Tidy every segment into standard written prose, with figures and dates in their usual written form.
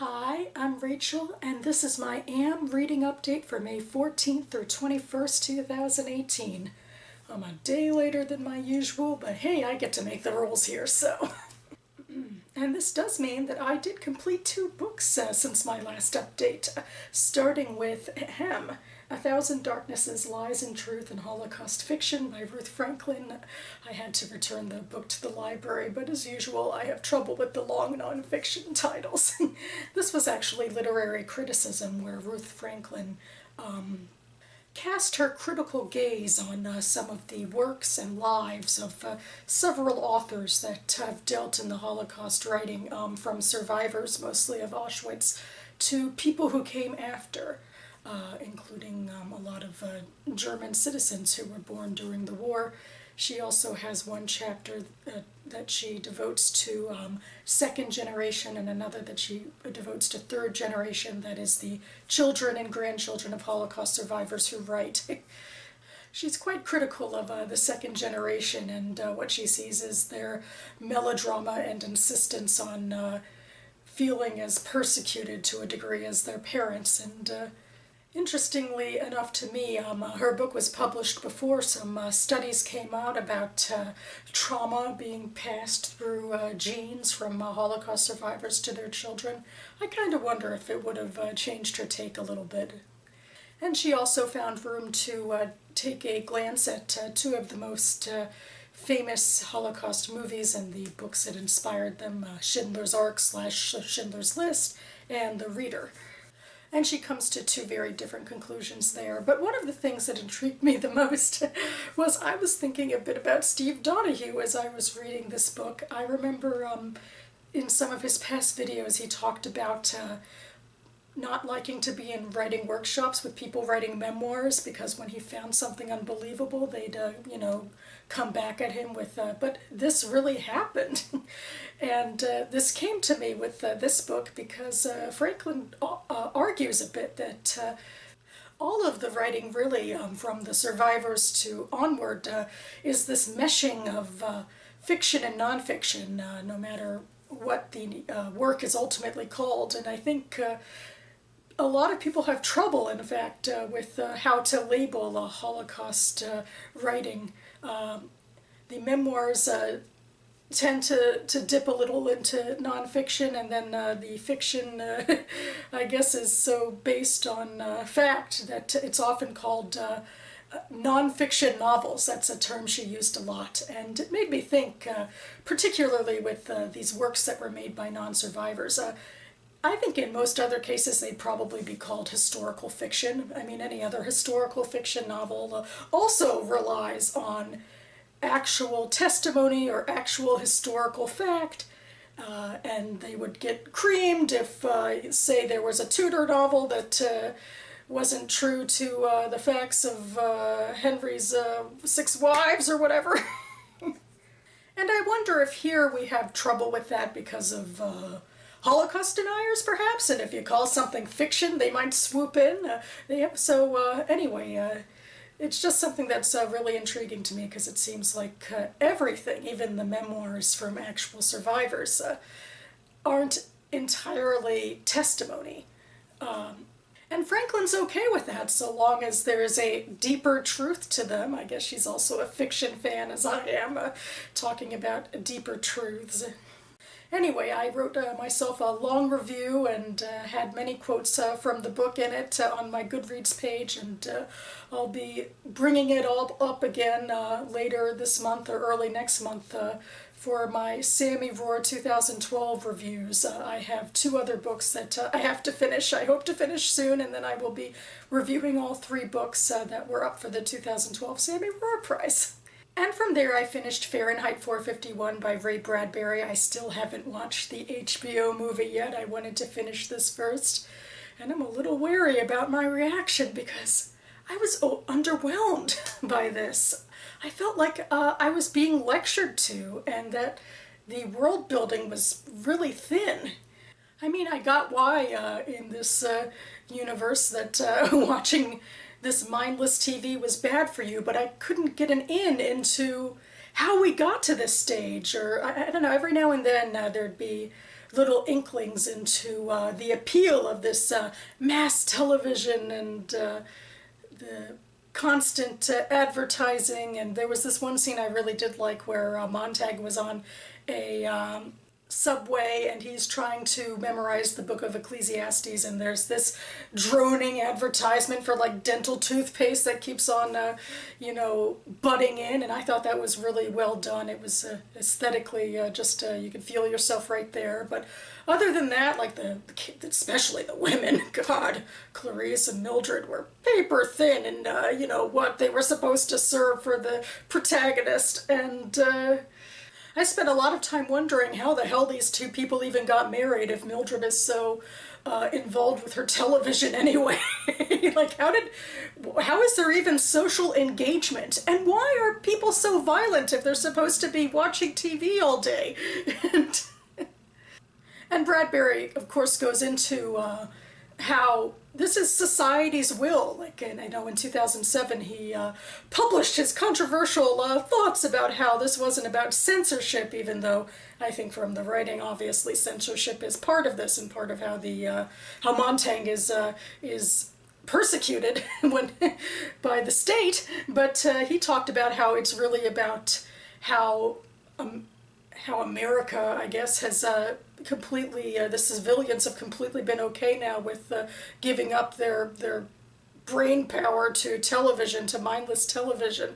Hi, I'm Rachel, and this is my AM reading update for May 14th through 21st, 2018. I'm a day later than my usual, but hey, I get to make the rules here, so. And this does mean that I did complete 2 books since my last update, starting with A Thousand Darknesses, Lies and Truth in Holocaust Fiction by Ruth Franklin. I had to return the book to the library, but as usual I have trouble with the long nonfiction titles. This was actually literary criticism where Ruth Franklin cast her critical gaze on some of the works and lives of several authors that have dealt in the Holocaust, writing from survivors, mostly of Auschwitz, to people who came after, including a lot of German citizens who were born during the war. She also has one chapter that she devotes to second generation and another that she devotes to third generation, that is the children and grandchildren of Holocaust survivors who write. She's quite critical of the second generation, and what she sees is their melodrama and insistence on feeling as persecuted to a degree as their parents. And interestingly enough to me, her book was published before some studies came out about trauma being passed through genes from Holocaust survivors to their children. I kind of wonder if it would have changed her take a little bit. And she also found room to take a glance at 2 of the most famous Holocaust movies and the books that inspired them, Schindler's Ark / Schindler's List and The Reader. And she comes to 2 very different conclusions there. But one of the things that intrigued me the most was I was thinking a bit about Steve Donahue as I was reading this book. I remember in some of his past videos he talked about not liking to be in writing workshops with people writing memoirs, because when he found something unbelievable they'd, come back at him with, but this really happened. And this came to me with this book because Franklin argues a bit that all of the writing really, from the survivors to onward, is this meshing of fiction and nonfiction, no matter what the work is ultimately called. And I think a lot of people have trouble, in fact, with how to label a Holocaust writing. The memoirs tend to dip a little into nonfiction, and then the fiction, I guess, is so based on fact that it's often called nonfiction novels. That's a term she used a lot, and it made me think, particularly with these works that were made by non-survivors. I think in most other cases they'd probably be called historical fiction. I mean, any other historical fiction novel also relies on actual testimony or actual historical fact, and they would get creamed if, say, there was a Tudor novel that wasn't true to the facts of Henry's 6 wives or whatever. And I wonder if here we have trouble with that because of Holocaust deniers, perhaps, and if you call something fiction, they might swoop in. Anyway, it's just something that's really intriguing to me, because it seems like everything, even the memoirs from actual survivors, aren't entirely testimony. And Franklin's okay with that, so long as there's a deeper truth to them. I guess she's also a fiction fan, as I am, talking about deeper truths. Anyway, I wrote myself a long review and had many quotes from the book in it on my Goodreads page, and I'll be bringing it all up again later this month or early next month for my Sammy Roar 2012 reviews. I have 2 other books that I have to finish. I hope to finish soon, and then I will be reviewing all 3 books that were up for the 2012 Sammy Roar Prize. And from there I finished Fahrenheit 451 by Ray Bradbury. I still haven't watched the HBO movie yet. I wanted to finish this first. And I'm a little wary about my reaction because I was underwhelmed by this. I felt like I was being lectured to, and that the world building was really thin. I mean, I got why in this universe that watching this mindless TV was bad for you, but I couldn't get an in into how we got to this stage. Or I don't know, every now and then there'd be little inklings into the appeal of this mass television and the constant advertising. And there was this one scene I really did like where Montag was on a subway and he's trying to memorize the book of Ecclesiastes, and there's this droning advertisement for like dental toothpaste that keeps on you know, butting in, and I thought that was really well done. It was aesthetically just you could feel yourself right there. But other than that, like especially the women, God, Clarice and Mildred were paper thin and you know what they were supposed to serve for the protagonist. And I spent a lot of time wondering how the hell these two people even got married if Mildred is so involved with her television anyway. Like, how is there even social engagement? And why are people so violent if they're supposed to be watching TV all day? And Bradbury, of course, goes into how this is society's will. Like, and I know in 2007 he published his controversial thoughts about how this wasn't about censorship, even though I think from the writing, obviously, censorship is part of this and part of how the how Montag is persecuted when by the state. But he talked about how it's really about how America, I guess, has completely, the civilians have completely been okay now with giving up their brain power to television, to mindless television.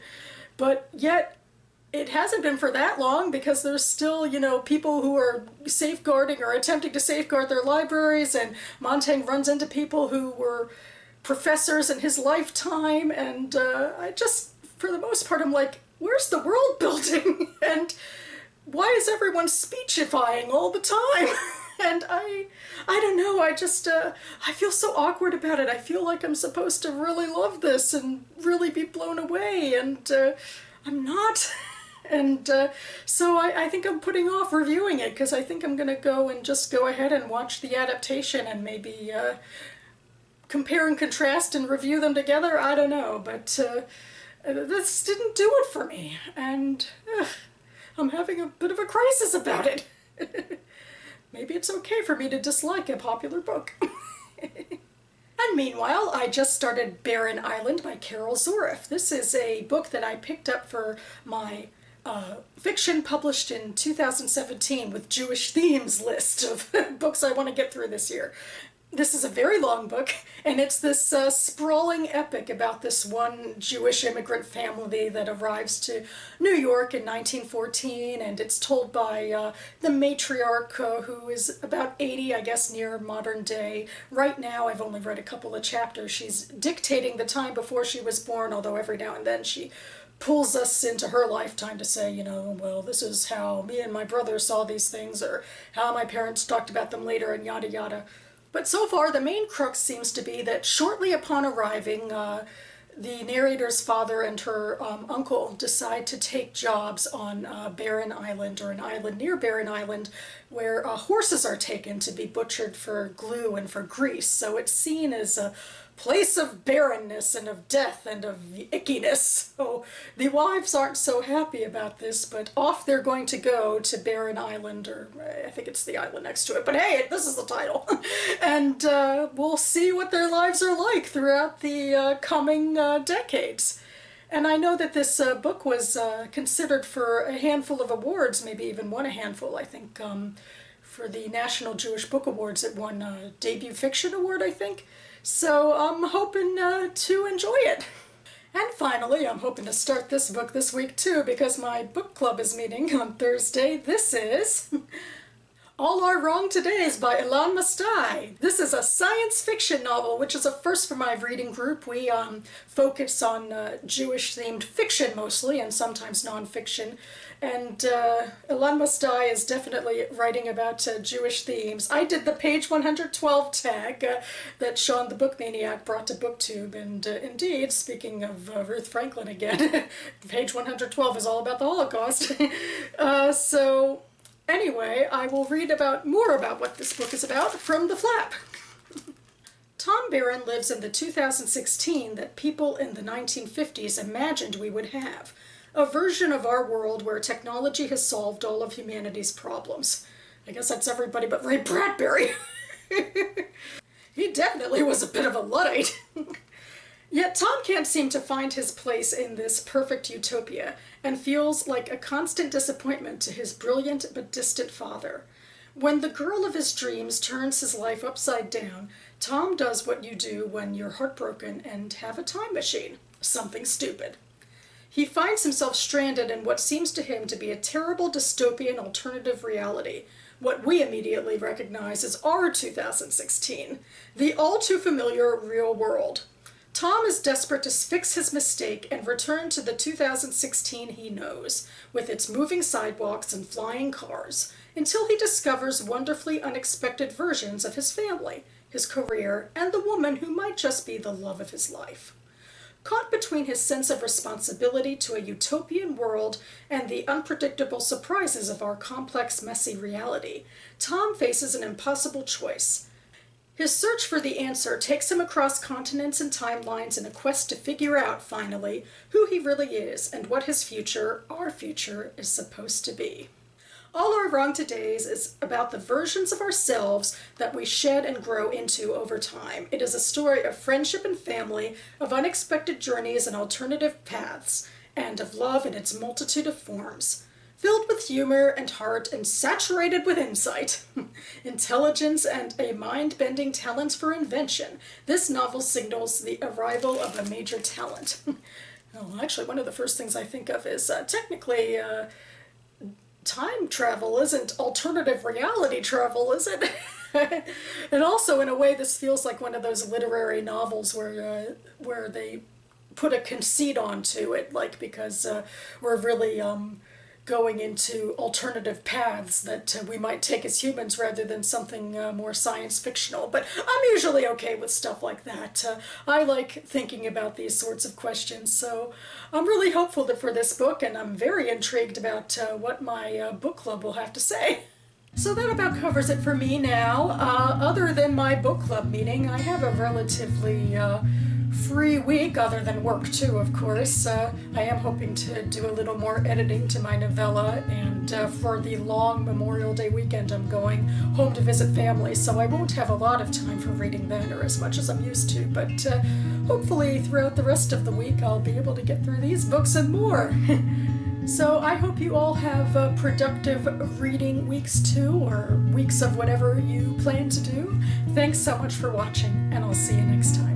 But yet, it hasn't been for that long, because there's still, you know, people who are safeguarding or attempting to safeguard their libraries, and Montag runs into people who were professors in his lifetime, and I just, for the most part, I'm like, where's the world building? And why is everyone speechifying all the time? And I don't know, I just, I feel so awkward about it. I feel like I'm supposed to really love this and really be blown away, and I'm not. And so I think I'm putting off reviewing it, because I think I'm going to go and just go ahead and watch the adaptation and maybe compare and contrast and review them together. I don't know, but this didn't do it for me, and I'm having a bit of a crisis about it. Maybe it's okay for me to dislike a popular book. And meanwhile, I just started Barren Island by Carol Zoref. This is a book that I picked up for my fiction published in 2017 with Jewish themes list of books I want to get through this year. This is a very long book, and it's this sprawling epic about this one Jewish immigrant family that arrives to New York in 1914, and it's told by the matriarch who is about 80, I guess, near modern day. Right now, I've only read a couple of chapters. She's dictating the time before she was born, although every now and then she pulls us into her lifetime to say, you know, well, this is how me and my brother saw these things, or how my parents talked about them later, and yada yada. But so far, the main crux seems to be that shortly upon arriving, the narrator's father and her uncle decide to take jobs on Barren Island, or an island near Barren Island, where horses are taken to be butchered for glue and for grease. So it's seen as a place of barrenness and of death and of ickiness. So the wives aren't so happy about this, but off they're going to go to Barren Island, or I think it's the island next to it, but hey, this is the title. And we'll see what their lives are like throughout the coming decades. And I know that this book was considered for a handful of awards, maybe even won a handful, I think. For the National Jewish Book Awards, it won a Debut Fiction Award, I think. So I'm hoping to enjoy it. And finally, I'm hoping to start this book this week too, because my book club is meeting on Thursday. This is All Are Wrong Todays by Elan Mastai. This is a science fiction novel, which is a first for my reading group. We focus on Jewish-themed fiction mostly, and sometimes non-fiction. And Elan Mastai is definitely writing about Jewish themes. I did the page 112 tag that Sean the Book Maniac brought to BookTube, and indeed, speaking of Ruth Franklin again, page 112 is all about the Holocaust. So anyway, I will read more about what this book is about from the flap. Tom Barron lives in the 2016 that people in the 1950s imagined we would have. A version of our world where technology has solved all of humanity's problems. I guess that's everybody but Ray Bradbury. He definitely was a bit of a Luddite. Yet Tom can't seem to find his place in this perfect utopia and feels like a constant disappointment to his brilliant but distant father. When the girl of his dreams turns his life upside down, Tom does what you do when you're heartbroken and have a time machine. Something stupid. He finds himself stranded in what seems to him to be a terrible dystopian alternative reality, what we immediately recognize as our 2016, the all-too-familiar real world. Tom is desperate to fix his mistake and return to the 2016 he knows, with its moving sidewalks and flying cars, until he discovers wonderfully unexpected versions of his family, his career, and the woman who might just be the love of his life. Caught between his sense of responsibility to a utopian world and the unpredictable surprises of our complex, messy reality, Tom faces an impossible choice. His search for the answer takes him across continents and timelines in a quest to figure out, finally, who he really is and what his future, our future, is supposed to be. All Our Wrong Todays is about the versions of ourselves that we shed and grow into over time. It is a story of friendship and family, of unexpected journeys and alternative paths, and of love in its multitude of forms. Filled with humor and heart and saturated with insight, intelligence, and a mind-bending talent for invention, this novel signals the arrival of a major talent. Well, actually, one of the first things I think of is technically time travel isn't alternative reality travel, is it? And also, in a way, this feels like one of those literary novels where they put a conceit onto it, like because we're really going into alternative paths that we might take as humans rather than something more science fictional. But I'm usually okay with stuff like that. I like thinking about these sorts of questions, so I'm really hopeful for this book, and I'm very intrigued about what my book club will have to say. So that about covers it for me now. Other than my book club meeting, I have a relatively free week, other than work too, of course. I am hoping to do a little more editing to my novella, and for the long Memorial Day weekend I'm going home to visit family, so I won't have a lot of time for reading then, or as much as I'm used to, but hopefully throughout the rest of the week I'll be able to get through these books and more. So I hope you all have productive reading weeks too, or weeks of whatever you plan to do. Thanks so much for watching, and I'll see you next time.